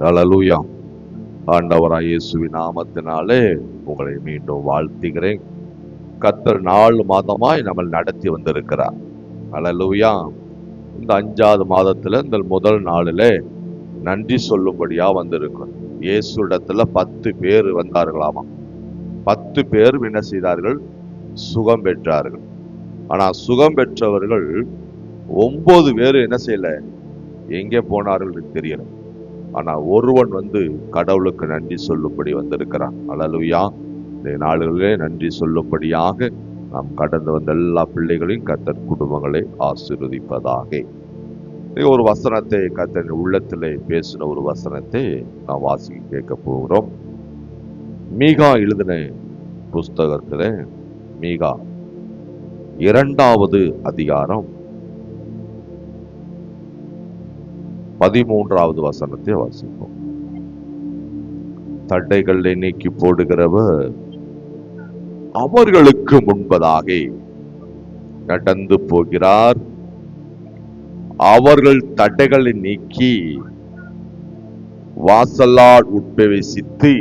ஹல்லேலூயா. ஆண்டவராய் இயேசுவின் நாமத்தினாலே உங்களை மீண்டும் வாழ்த்துகிறேன். கர்த்தர் 4 மாதமாய் நம்ம நடத்தி வந்திருக்கிறார். ஹல்லேலூயா. இந்த 5வது மாதத்துல இந்த முதல் நாளிலே நன்றி சொல்லும்படியா வந்திருக்கிறோம். இயேசு இடத்துல 10 பேர் வந்தார்களாமா. 10 பேர் என்ன செய்தார்கள்? சுகம் பெற்றார்கள். ஆனா சுகம் பெற்றவர்கள் 9 பேர் என்ன செய்யல, எங்கே போனார்கள் தெரியல. ஆனா ஒருவன் கடவுளுக்கு நன்றி சொல்லும்படி வந்திருக்கிறான். ஹல்லேலூயா. இந்த நாளிலே நன்றி சொல்லும்படியாக நாம் கடந்து வந்த எல்லா பிள்ளைகளையும் கர்த்தர் குடும்பங்களை ஆசீர்வதிப்பதாக. ஒரு வசனத்தை கர்த்தர் உள்ளத்திலே பேசின ஒரு வசனத்தை நாம் வாசிக்க கேட்க போகிறோம். மீகா எழுதின புஸ்தகத்துல மீகா 2வது அதிகாரம் 13வது வசனத்தை வாசிப்போம். தடைகளை நீக்கி போடுகிறவர் அவர்களுக்கு முன்பதாக நடந்து போகிறார். அவர்கள் தடைகளை நீக்கி வாசலால் உட்பிரவேசித்து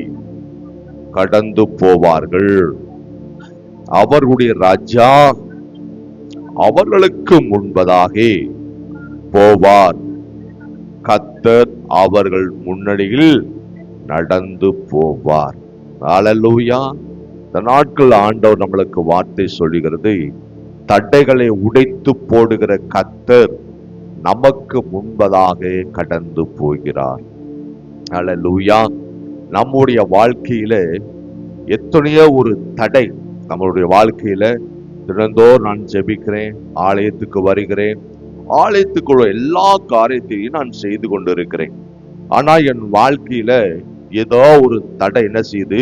கடந்து போவார்கள். அவர்களுடைய ராஜா அவர்களுக்கு முன்பதாக போவார். கர்த்தர் அவர்கள் முன்னணியில் நடந்து போவார். ஹல்லேலூயா. இந்த நாட்கள் ஆண்டவர் நம்மளுக்கு வார்த்தை சொல்லுகிறது, தடைகளை உடைத்து போடுகிற கர்த்தர் நமக்கு முன்பதாக கடந்து போகிறார். ஹல்லேலூயா. நம்முடைய வாழ்க்கையில எத்தனையோ ஒரு தடை நம்மளுடைய வாழ்க்கையில தினந்தோறும் நான் ஜெபிக்கிறேன், ஆலயத்துக்கு வருகிறேன், ஆலயத்துக்குள்ள எல்லா காரியத்தையும் நான் செய்து கொண்டிருக்கிறேன். ஆனா என் வாழ்க்கையில ஏதோ ஒரு தடை என்ன செய்து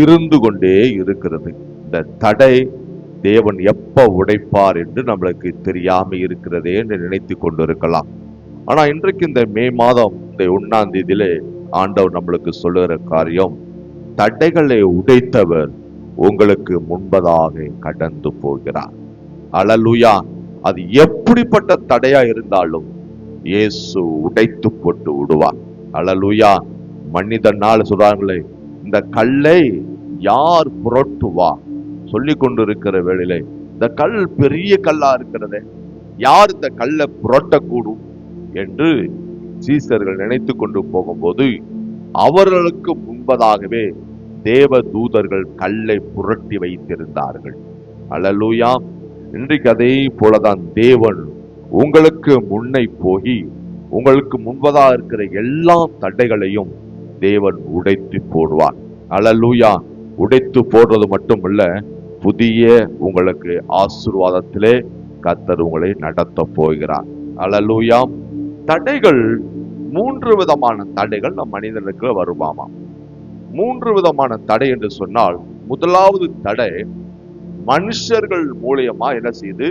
இருந்து கொண்டே இருக்கிறது. இந்த தடை தேவன் எப்ப உடைப்பார் என்று நம்மளுக்கு தெரியாம இருக்கிறதே என்று நினைத்து கொண்டிருக்கலாம். ஆனா இன்றைக்கு இந்த மே மாதம் இந்த 1ஆம் தேதியில ஆண்டவர் நம்மளுக்கு சொல்லுகிற காரியம், தடைகளை உடைத்தவர் உங்களுக்கு முன்பதாக கடந்து போகிறார். ஹல்லேலூயா. அது எப்படிப்பட்ட தடையா இருந்தாலும் இயேசு உடைத்து போட்டு விடுவார். ஹல்லேலூயா. மனிதனால் சொல்றாங்களே, இந்த கல்லை யார் புரட்டுவா சொல்லி கொண்டிருக்கிற வேளையிலே, இந்த கல் பெரிய கல்லா இருக்கிறதே, யார் இந்த கல்லை புரட்டக்கூடும் என்று சீசர்கள் நினைத்து கொண்டு போகும்போது அவர்களுக்கு முன்பதாகவே தேவ தூதர்கள் கல்லை புரட்டி வைத்திருந்தார்கள். ஹல்லேலூயா. இன்றைக்கு அதே போலதான் தேவன் உங்களுக்கு முன்னை போய் உங்களுக்கு முன்பதாக இருக்கிற எல்லா தடைகளையும் தேவன் உடைத்து போடுவார். ஹல்லேலூயா. உடைத்து போடுறது மட்டுமல்ல, புதிய உங்களுக்கு ஆசீர்வாதத்திலே கர்த்தர் உங்களை நடத்த போகிறார். ஹல்லேலூயா. தடைகள் 3 விதமான தடைகள் நம் மனிதனுக்கு வருமாமா. 3 விதமான தடை என்று சொன்னால், முதலாவது தடை மனுஷர்கள் மூலியமா என்ன செய்து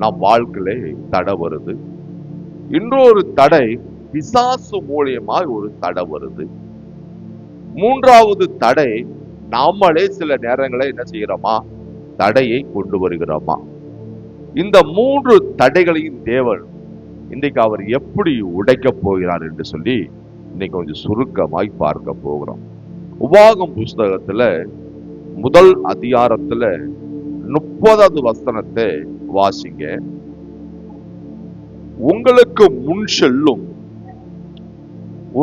நம் வாழ்க்கையிலே தடை வருது. இன்னொரு தடை பிசாசு மூலியமா ஒரு தடை வருது. 3வது தடை நாமளே சில நேரங்களை என்ன செய்கிறோமா, தடையை கொண்டு வருகிறோமா. இந்த 3 தடைகளையும் தேவன் இன்றைக்கு அவர் எப்படி உடைக்க போகிறார் என்று சொல்லி இன்னைக்கு கொஞ்சம் சுருக்கமாய் பார்க்க போகிறோம். உபாகம் புஸ்தகத்துல 1 அதிகாரத்துல 30வது வசனத்தை வாசிங்க. உங்களுக்கு முன் செல்லும்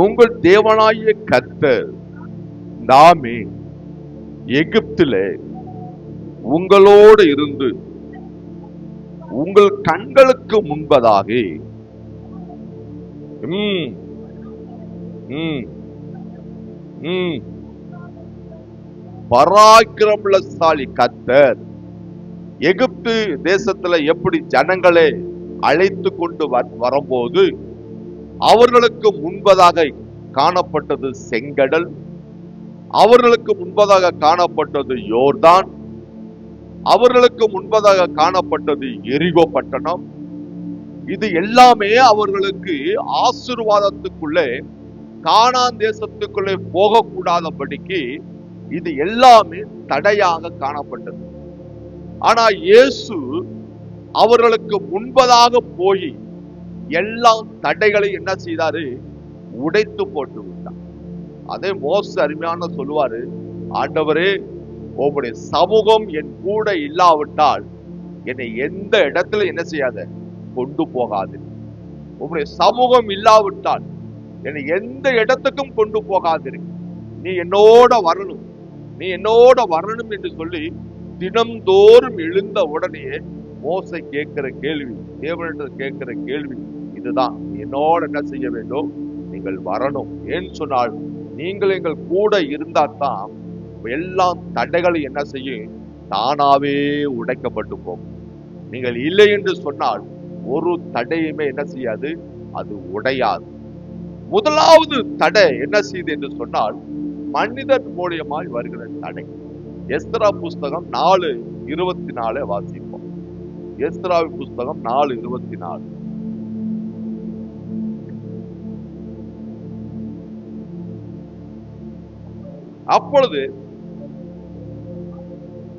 உங்கள் தேவனாகிய கர்த்தர் நாமே எகிப்திலே உங்களோடு இருந்து உங்கள் கண்களுக்கு முன்பதாக பராக்கிரமசாலி கர்த்தர் எகிப்து தேசத்துல எப்படி ஜனங்களை அழைத்து கொண்டு வரும்போது அவர்களுக்கு முன்பதாக காணப்பட்டது செங்கடல், அவர்களுக்கு முன்பதாக காணப்பட்டது யோர்தான், அவர்களுக்கு முன்பதாக காணப்பட்டது எரிகோ பட்டணம். இது எல்லாமே அவர்களுக்கு ஆசீர்வாதத்துக்குள்ளே, கானான் தேசத்துக்குள்ளே போகக்கூடாதபடிக்கு இது எல்லாமே தடையாக காணப்பட்டது. ஆனா இயேசு அவர்களுக்கு முன்பதாக போய் எல்லா தடைகளை என்ன செய்தாரு? உடைத்து போட்டு விட்டார். அதே மோசே அருமையான சொல்லுவாரு, ஆண்டவரே, உங்களுடைய சமூகம் என் கூட இல்லாவிட்டால் என்னை எந்த இடத்துல என்ன செய்யாத, கொண்டு போகாது. உங்களுடைய சமூகம் இல்லாவிட்டால் என்னை எந்த இடத்துக்கும் கொண்டு போகாது. நீ என்னோட வரணும், நீ என்னோட வரணும் என்று சொல்லி தினம்தோறும் எழுந்த உடனே மோசே கேட்கிற கேள்வி, தேவனிடத்தில் கேட்கிற கேள்வி இதுதான், நீ என்னோட என்ன செய்ய வேண்டும், நீங்கள் வரணும். ஏன்னு சொன்னால் நீங்கள் எங்கள் கூட இருந்தா தான் எல்லா தடைகளும் என்ன செய்யும், தானாவே உடைக்கப்பட்டு போகும். நீங்கள் இல்லை என்று சொன்னால் ஒரு தடையுமே என்ன செய்யாது, அது உடையாது. முதலாவது தடை என்ன செய்யுது என்று சொன்னால் மனிதன் மூலியமாய் வருகிற தடை. எஸ்தரா புஸ்தகம் 4:24 வாசிப்போம். எஸ்தராவின் புஸ்தகம் 4:24. அப்பொழுது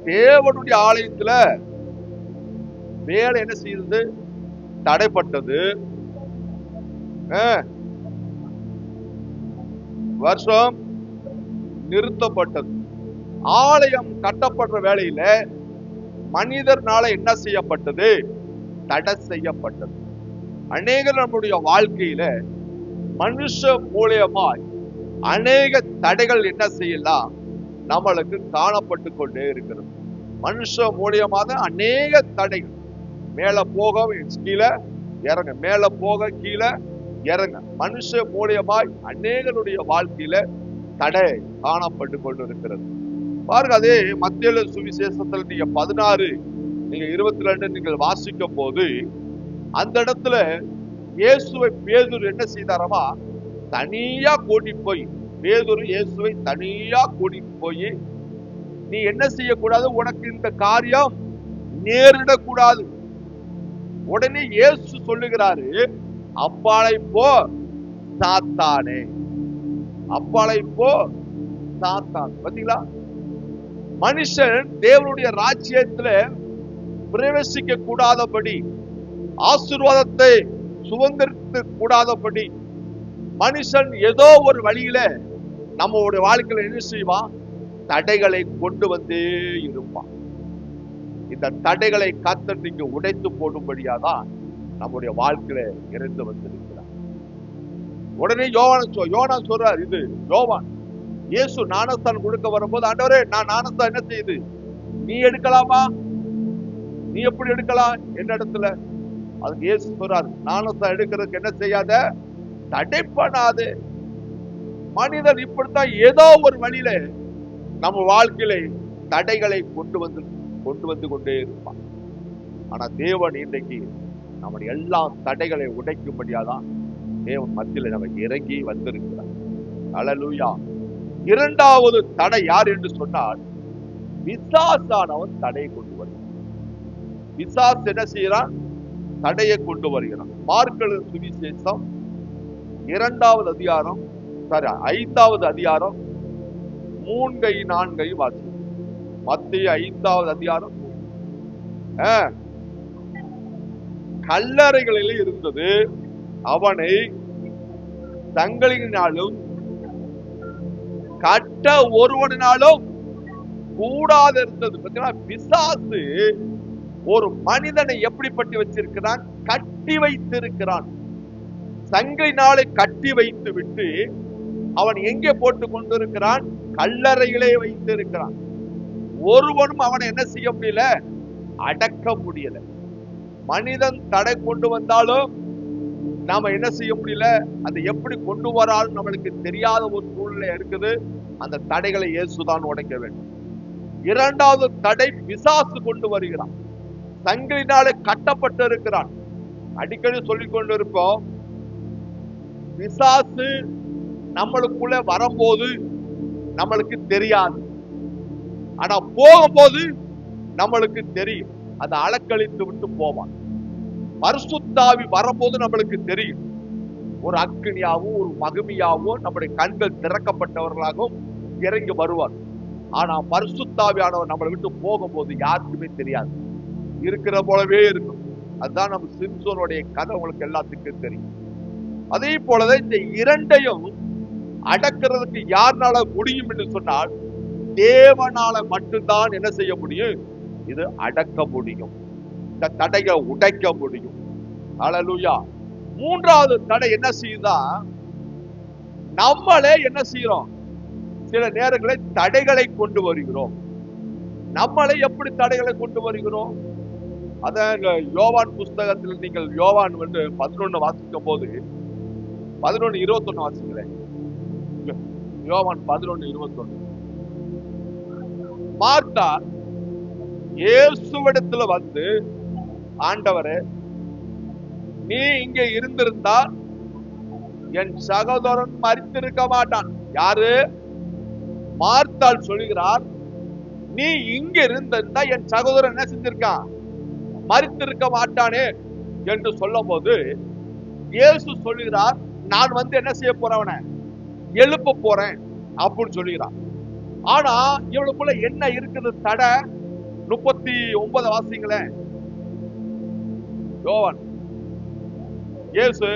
தேவனுடைய ஆலயத்துல வேலை என்ன செய்தது, தடைப்பட்டது. வருஷம் நிறுத்தப்பட்டது. ஆலயம் கட்டப்படுற வேளையில மனிதர்னால என்ன செய்யப்பட்டது, தடை செய்யப்பட்டது. அநேக நம்முடைய வாழ்க்கையில மனுஷ மூலியமாய் அநேக தடைகள் என்ன செய்யலாம், நம்மளுக்கு காணப்பட்டு கொண்டே இருக்கிறது. மனுஷ மூலியமாக அநேக தடைகள், மேல போக கீழே இறங்க, மேல போக கீழே இறங்க, மனுஷ மூலியமாய் அநேகருடைய வாழ்க்கையில தடை காணப்பட்டு கொண்டிருக்கிறது. பாருங்க, அதே மத்தேயு சுவிசேஷத்துல நீங்க 16:22 நீங்கள் வாசிக்கும் போது அந்த இடத்துல இயேசுவை பேதுரு என்ன செய்தாரமா, தனியா கூட்டிட்டு போய், பேதுரு இயேசுவை தனியா கூட்டிட்டு போய், நீ என்ன செய்யக்கூடாது, உனக்கு இந்த காரியம் நேரிடக்கூடாது. உடனே இயேசு சொல்லுகிறாரு, அப்பாலை போ சாத்தானே, அப்பாலை போ சாத்தான். பாத்தீங்களா, மனுஷன் தேவனுடைய ராஜ்யத்துல பிரவேசிக்க கூடாதபடி, ஆசீர்வாதத்தை சுதந்திரிக்க கூடாதபடி மனுஷன் ஏதோ ஒரு வழியில நம்மளுடைய வாழ்க்கையில என்ன செய்வான், தடைகளை கொண்டு வந்தே இருப்பான். இந்த தடைகளை கர்த்தருக்கு உடைத்து போடும்படியாதான் நம்முடைய வாழ்க்கையில இருந்து வந்திருக்கிறார். உடனே யோவான் சொல்றார், இது யோவான் இயேசு ஞானஸ்தானம் கொடுக்க வரும்போது, ஆண்டவரே, நான் ஞானஸ்தானம் என்ன செய்யுது, நீ எடுக்கலாமா, நீ எப்படி எடுக்கலாம் என்ன இடத்துல? அதுக்கு இயேசு சொல்றாரு, ஞானஸ்தானம் எடுக்கிறதுக்கு என்ன செய்யாத, தடை பண்ணாது. மனிதன் இப்படித்தான் ஏதோ ஒரு வழியில நம்ம வாழ்க்கையில தடைகளை கொண்டு வந்து கொண்டே இருப்பான். ஆனா தேவன் இன்றைக்கு நம்முடைய எல்லா தடைகளை உடைக்கும்படியாதான் தேவன் மத்தியில நமக்கு இறங்கி வந்திருக்கிறார். அல்லேலூயா. இரண்டாவது தடை யார் என்று சொன்னால் பிசாசானவன் தடையை கொண்டு வருகிறான். பிசாசு என்ன செய்யறான், தடையை கொண்டு வருகிறான். மார்க்கு சுவிசேஷம் 2வது அதிகாரம், 5வது அதிகாரம் 3-4 வாசி. மத்தேயு 5வது அதிகாரம். கல்லறைகளில் இருந்தது, அவனை தங்களினாலும் கட்ட ஒருவனாலும் கூடாது இருந்தது. பிசாசு ஒரு மனிதனை எப்படிப்பட்டு வச்சிருக்கிறான், கட்டி வைத்திருக்கிறான். சங்கிலினாலே கட்டி வைத்து விட்டு அவன் எங்கே போட்டு கொண்டிருக்கிறான், கல்லறைகளே வைத்திருக்கிறான். ஒருவனும் அவனை என்ன செய்ய முடியல, அடக்க முடியல. மனிதன் தடை கொண்டு வந்தாலும் நாம என்ன செய்ய முடியல, அதை எப்படி கொண்டு வராலும் நம்மளுக்கு தெரியாத ஒரு சூழ்நிலை இருக்குது. அந்த தடைகளை இயேசுதான் உடைக்க வேண்டும். இரண்டாவது தடை பிசாசு கொண்டு வருகிறான். சங்கிலினாலே கட்டப்பட்டு இருக்கிறான். அடிக்கடி சொல்லிக் கொண்டு இருப்போம், பிசாசு நம்மளுக்குள்ள வரும்போது நம்மளுக்கு தெரியாது, ஆனா போகும்போது நம்மளுக்கு தெரியும். அதை அலக்களித்து விட்டு போவான். பரிசுத்தாவி வரும்போது நம்மளுக்கு தெரியும். ஒரு அக்கினியாவும் ஒரு மகிமையாவும் நம்முடைய கண்கள் திறக்கப்பட்டவர்களாகவும் இறங்கி வருவார். ஆனா பரிசுத்தாவியானவர் நம்மளை விட்டு போகும்போது யாருக்குமே தெரியாது, இருக்கிற போலவே இருக்கும். அதுதான் நம்ம சிம்சோனுடைய கதை உங்களுக்கு எல்லாத்துக்கும் தெரியும். அதே போலதான் இந்த இரண்டையும் அடக்கிறதுக்கு யாருனால முடியும் என்று சொன்னால் தேவனால மட்டும்தான் என்ன செய்ய முடியும், இது அடக்க முடியும், இந்த தடையை உடைக்க முடியும். ஹல்லேலூயா. மூன்றாவது தடை என்ன செய்யுதா, நம்மளே என்ன செய்யறோம், சில நேரங்களில் தடைகளை கொண்டு வருகிறோம். நம்மளே எப்படி தடைகளை கொண்டு வருகிறோம்? அதான் யோவான் புஸ்தகத்தில் நீங்கள் யோவான் 11 வாசிக்கும் போது 11:21 வாசிக்கிறேன். யோவான் 11:21. மார்த்தா இயேசுவிடத்துல வந்து, ஆண்டவரே நீ இங்க இருந்திருந்தா என் சகோதரன் மரித்திருக்க மாட்டான். யாரு? மார்த்தாள் சொல்லுகிறார், நீ இங்க இருந்திருந்தா என் சகோதரன் என்ன செஞ்சிருக்கான், மரித்திருக்க மாட்டானே என்று சொல்லும் போது இயேசு சொல்லுகிறார், நான் வந்து என்ன செய்ய போறவன எழுப்ப போறேன் அப்படின்னு சொல்லுகிறான். ஆனா இவளுக்குள்ள என்ன இருக்குது தடை? 39 வாசிங்களேன். யோவான் இயேசு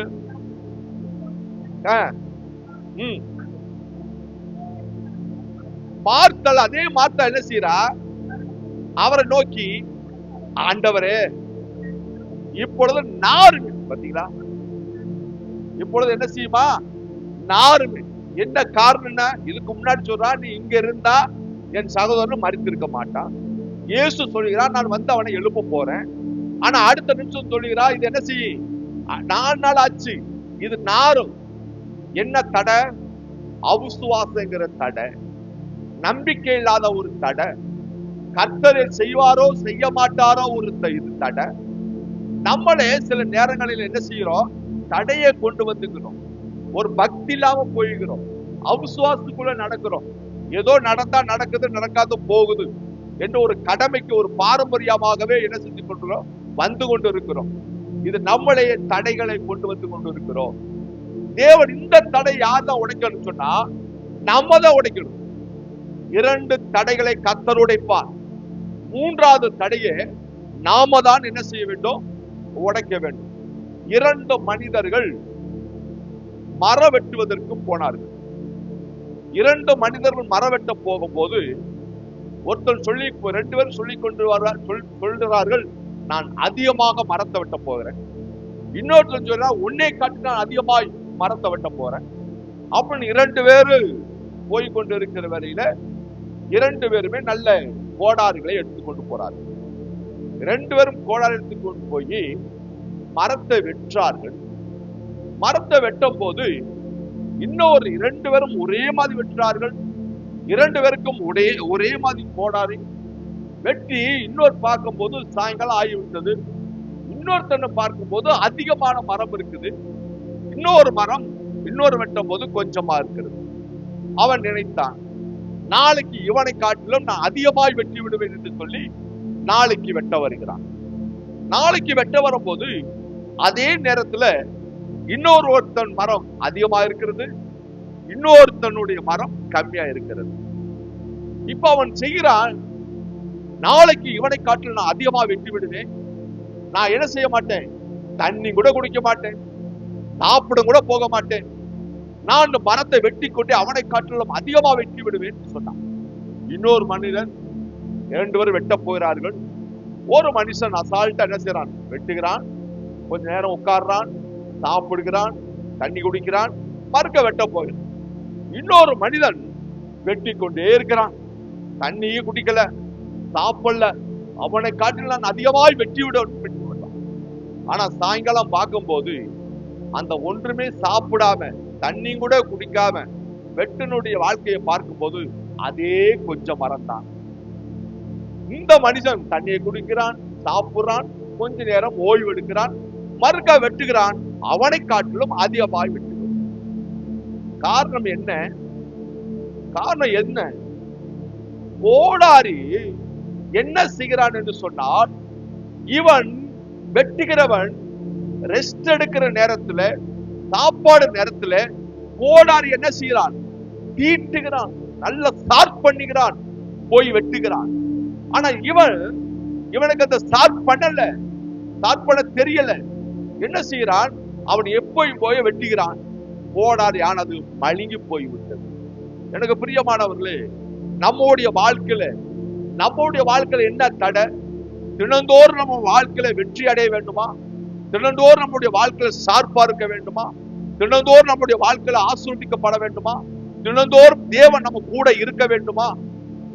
மார்த்தாள், அதே மார்த்தாள் என்ன செய்யறா, அவரை நோக்கி, ஆண்டவரே இப்பொழுது நாருங்க, பாத்தீங்களா, இப்பொழுது என்ன செய்யுமா, நாருங்க. என்ன காரணம்னா, இதுக்கு முன்னாடி சொல்றா, நீ இங்க இருந்தா என் சகோதரன் மரித்திருக்க மாட்டான். இயேசு சொல்லுகிறார், நான் வந்து அவனை எழுப்ப போறேன். ஆனா அடுத்த நிமிஷம் சொல்லுகிறா, இது என்ன செய்யும், 4 நாள் ஆச்சு, இது நாரும். என்ன தடை? அவிசுவாசங்கிற தடை, நம்பிக்கை இல்லாத ஒரு தடை, கர்த்தர் செய்வாரோ செய்ய மாட்டாரோ ஒரு இது தடை. நம்மளே சில நேரங்களில் என்ன செய்யறோம், தடையை கொண்டு வந்துக்கிறோம், ஒரு பக்தி இல்லாம போய்கிறோம், அவிசுவாசத்துக்குள்ள நடக்கிறோம். ஏதோ நடந்தா நடக்குது, நடக்காத போகுது என்ற ஒரு கடமைக்கு ஒரு பாரம்பரியமாகவே என்ன செஞ்சு கொண்டிருக்கிறோம், வந்து கொண்டு இருக்கிறோம். இது நம்மளே தடைகளை கொண்டு வந்து கொண்டு இருக்கிறோம். தேவன் இந்த தடை யார் தான் உடைக்கணும் சொன்னா, நம்ம தான் உடைக்கணும். 2 தடைகளை கர்த்தர் உடைப்பார். 3வது தடையை நாம தான் என்ன செய்ய வேண்டும், உடைக்க வேண்டும். 2 மனிதர்கள் மரம் வெட்டுவதற்கு போனார்கள். 2 மனிதர்கள் மரம் வெட்ட போகும்போது ஒருத்தர் 2 பேரும் சொல்கிறார்கள், நான் அதிகமாக மரத்தை வெட்ட போகிறேன். இன்னொருத்தர் சொல்றா, உன்னை காட்டி நான் அதிகமாய் மரத்தை வெட்ட போறேன். அப்படின்னு 2 பேரு போய்கொண்டு இருக்கிற வரையில 2 பேருமே நல்ல கோடாரிகளை எடுத்துக்கொண்டு போறார்கள். 2 பேரும் கோடாரி எடுத்துக்கொண்டு போய் மரத்தை வெற்றார்கள். மரத்தை வெட்டும் போது இன்னொரு 2 பேரும் ஒரே மாதிரி வெற்றார்கள். 2 பேருக்கும் ஒரே மாதிரி கோடாரி வெட்டி இன்னொரு பார்க்கும் போது சாயங்காலம் ஆகிவிட்டது. இன்னொருத்தனை பார்க்கும் போது அதிகமான மரம் இருக்குது, இன்னொரு மரம் இன்னொரு வெட்டும் போது கொஞ்சமா இருக்கிறது. அவன் நினைத்தான், நாளைக்கு இவனை காட்டிலும் நான் அதிகமாய் வெட்டி விடுவேன் என்று சொல்லி நாளைக்கு வெட்ட வருகிறான். நாளைக்கு வெட்ட வரும்போது அதே நேரத்துல ஒருத்தன் மரம் அதிகமா இருக்கிறது, இன்னொருத்தனுடைய மரம் கம்மியா இருக்கிறது. இப்ப அவன் செய்கிறான், நாளைக்கு இவனை காட்டிலும் நான் அதிகமா வெட்டி விடுவேன், நான் என்ன செய்ய மாட்டேன், தண்ணி கூட குடிக்க மாட்டேன், சாப்பிட கூட போக மாட்டேன், நான் அந்த மரத்தை வெட்டி கொண்டு அவனை காட்டிலும் அதிகமா வெட்டி விடுவேன் சொன்னான். இன்னொரு மனிதன் 2 பேரும் வெட்ட போகிறார்கள். ஒரு மனுஷன் அசால்ட்டா என்ன செய்யறான், வெட்டுகிறான், கொஞ்ச நேரம் உட்கார்றான், சாப்பிடுகிறான், தண்ணி குடிக்கிறான், மறுக்க வெட்ட போகிறான். இன்னொரு மனிதன் வெட்டி கொண்டே இருக்கிறான், தண்ணியும் குடிக்கல, சாப்பிடல, அவனை காட்டில் நான் அதிகமாய் வெட்டி விடுவான். ஆனா சாயங்காலம் பார்க்கும் போது அந்த ஒன்றுமே சாப்பிடாம தண்ணி கூட குடிக்காம வெட்டனுடைய வாழ்க்கையை பார்க்கும் போது அதே கொஞ்சம் மரம் தான். இந்த மனுஷன் தண்ணியை குடிக்கிறான், சாப்பிடுறான், கொஞ்ச நேரம் ஓய்வு எடுக்கிறான், மறுக்க வெட்டுகிறான், அவனை காட்டிலும் அதிகமாய் வெட்டுகிறான். காரணம் என்ன? காரணம் என்ன? கோடாரி என்ன செய்கிறான் என்று சொன்னால், இவன் வெட்டுகிறவன் ரெஸ்ட் எடுக்கிற நேரத்துல, சாப்பாடு நேரத்துல கோடாரி என்ன செய்கிறான், தீட்டுகிறான், நல்ல ஷார்ப் பண்ணுகிறான், போய் வெட்டுகிறான். ஆனா இவனுக்கு அந்த ஷார்ப் பண்ணல, ஷார்ப் பண்ண தெரியல. என்ன செய்கிறான், அவன் எப்போயும் போய் வெட்டுகிறான், போனார் யான், அது மழுங்கி போய்விட்டது. எனக்கு பிரியமானவர்களே, நம்முடைய வாழ்க்கையில என்ன தடை? தினந்தோறும் நம்ம வாழ்க்கையில வெற்றி அடைய வேண்டுமா? தினந்தோறும் நம்முடைய வாழ்க்கையில சார்பா இருக்க வேண்டுமா? தினந்தோறும் நம்முடைய வாழ்க்கையில ஆசீர்வதிக்கப்பட வேண்டுமா? தினந்தோறும் தேவன் நம்ம கூட இருக்க வேண்டுமா?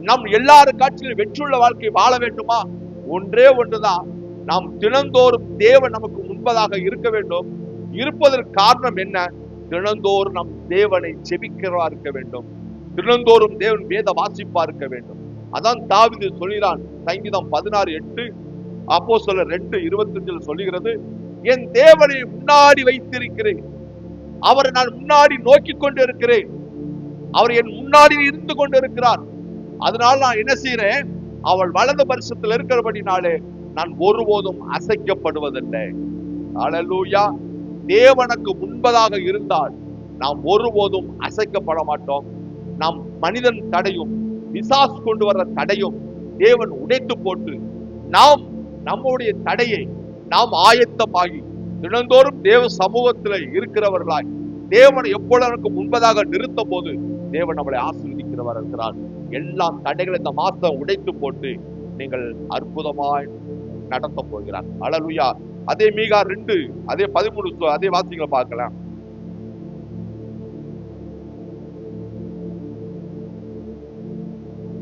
நம் எல்லாரு காட்சியிலும் வெற்றியுள்ள வாழ்க்கை வாழ வேண்டுமா? ஒன்றே ஒன்றுதான், நாம் தினந்தோறும் தேவன் நமக்கு முன்பதாக இருக்க வேண்டும். இருப்பதற்கு காரணம் என்ன? தினந்தோறும் நம் தேவனை ஜெபிக்கிறவா இருக்க வேண்டும். தினந்தோறும் தேவன் வேத வாசிப்பா இருக்க வேண்டும். அதான் தாவீது சொல்கிறான், சங்கீதம் 16:8, அப்போஸ்தலர் 2:25 சொல்லுகிறது, என் தேவனை முன்னாடி வைத்திருக்கிறேன், அவரை நான் முன்னாடி நோக்கி கொண்டு இருக்கிறேன், அவர் என் முன்னாடி இருந்து கொண்டு இருக்கிறார். அதனால நான் என்ன செய்யறேன்? அவள் வலது பரிசத்தில் இருக்கிறபடினாலே நான் ஒருபோதும் அசைக்கப்படுவதில்லை. அல்லேலூயா. தேவனுக்கு முன்பதாக இருந்தால் நாம் ஒருபோதும் அசைக்கப்பட மாட்டோம். நாம் மனிதன் தடையும் பிசாசு கொண்டு வர்ற தடையும் தேவன் உடைத்து போட்டு நாம் நம்முடைய தடையை நாம் ஆயத்தமாகி தினந்தோறும் தேவ சமூகத்தில் இருக்கிறவர்களாய் தேவனை எப்பொழுது முன்பதாக நிறுத்தும் போது தேவன் நம்மளை ஆசீர்வதிக்கிறவர் இருக்கிறார். எல்லா தடைகளை இந்த மாசம் உடைத்து போட்டு நீங்கள் அற்புதமாய் நடத்த போகிறார். அல்லேலூயா. அதே மீகா 2 அதே 13 அதே வாசிகளை பார்க்கலாம்.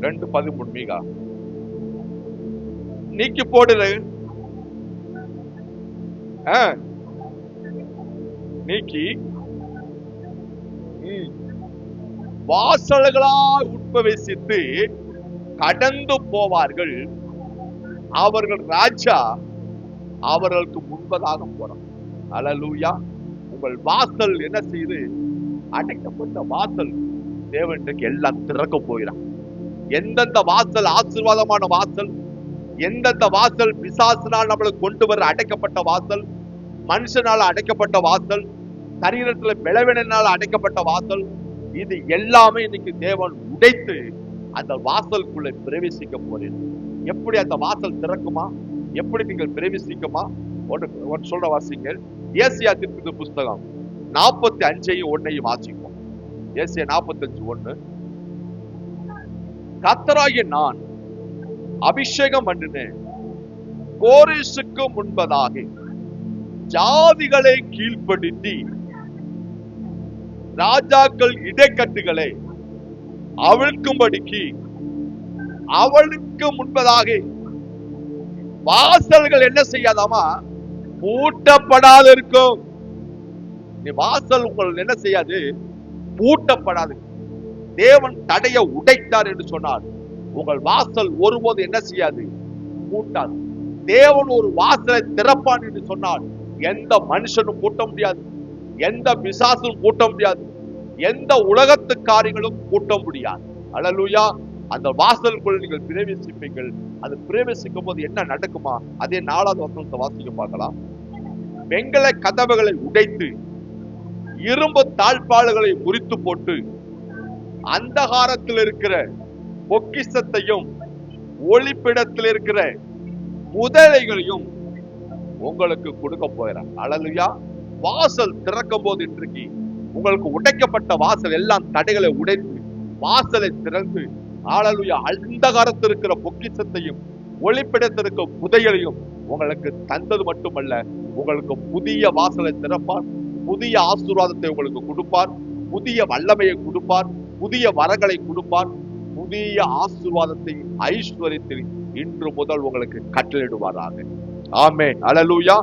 2:13 மீகா. நீக்கி போடுது, நீக்கி வாசல்களால் உட்பிரவேசித்து கடந்து போவார்கள், அவர்கள் ராஜா அவர்களுக்கு முன்பதாக போறார். அல்லேலூயா. உங்கள் வாசல் என்ன செய்து? அடைக்கப்பட்ட வாசல் தேவனுக்கு எல்லாம் திறக்க போகிறார். எந்தெந்த வாசல் ஆசீர்வாதமான வாசல், எந்தெந்த வாசல் பிசாசினால் நம்மளுக்கு கொண்டு வர அடைக்கப்பட்ட வாசல், மனுஷனால் அடைக்கப்பட்ட வாசல், சரீரத்துல விளைவினால் அடைக்கப்பட்ட வாசல், இது எல்லாமே இன்னைக்கு தேவன் உடைத்து அந்த வாசலுக்குள்ள பிரவேசிக்க போறேன். எப்படி அந்த வாசல் திறக்குமா? எப்படி நீங்கள் பிரவேசிக்குமா? ஒன்று சொல்ற வாசிங்க. ஏசியா தீர்க்கதரிசி புஸ்தகம் 45:1 வாசிப்போம். ஏசியா 45:1. கர்த்தராகிய நான் அபிஷேகம் பண்ணினேன், கோரேசுக்கு முன்பதாக ஜாதிகளை கீழ்ப்படுத்தி ராஜாக்கள் இடைக்கட்டுகளை அவிழ்க்கும்படிக்கு அவளுக்கு முன்பதாக வாசல்கள் என்ன செய்யாதாமா? பூட்டப்படாது இருக்கும். வாசல் உங்கள் என்ன செய்யாது? பூட்டப்படாது. தேவன் தடையை உடைத்தார் என்று சொன்னார், உங்கள் வாசல் ஒருபோது என்ன செய்யாது? பூட்டாது. தேவன் ஒரு வாசலை திறப்பான் என்று சொன்னால் எந்த மனுஷனும் பூட்ட முடியாது, எந்த பிசாசும் பூட்ட முடியாது, எந்த உலகத்து காரியங்களும் பூட்ட முடியாது. அல்லேலூயா. அந்த வாசலுக்குள் நீங்கள் பிரவேசிப்பீர்கள். அது பிரவேசிக்கும் போது என்ன நடக்குமா? அதே 4வது வசனத்தை வாசிக்க பார்க்கலாம். வெங்கல கதவுகளை உடைத்து இரும்பு தாழ்பாள்களை முறித்து போட்டு அந்தகாரத்தில் இருக்கிற பொக்கிஷத்தையும் ஒளிப்பிடத்தில் இருக்கிற முதலைகளையும் உங்களுக்கு கொடுக்க போகிறார். அல்லேலூயா. வாசல் திறக்கும் போது இன்றைக்கு உங்களுக்கு உடைக்கப்பட்ட வாசல் எல்லாம் தடைகளை உடைத்து வாசலை திறந்து, அல்லேலூயா, அந்தகாரத்தில் இருக்கிற பொக்கிஷத்தையும் ஒளிப்பிடத்திற்கு புதையலையும் உங்களுக்கு தந்தது மட்டுமல்ல, உங்களுக்கு புதிய வாசலை திறப்பார், புதிய ஆசீர்வாதத்தை உங்களுக்கு கொடுப்பார், புதிய வல்லமையை கொடுப்பார், புதிய வரங்களை கொடுப்பார், புதிய ஆசீர்வாதத்தை ஐஸ்வர்யத்தில் இன்று முதல் உங்களுக்கு கட்டளையிடுவாராக. ஆமென். அல்லேலூயா.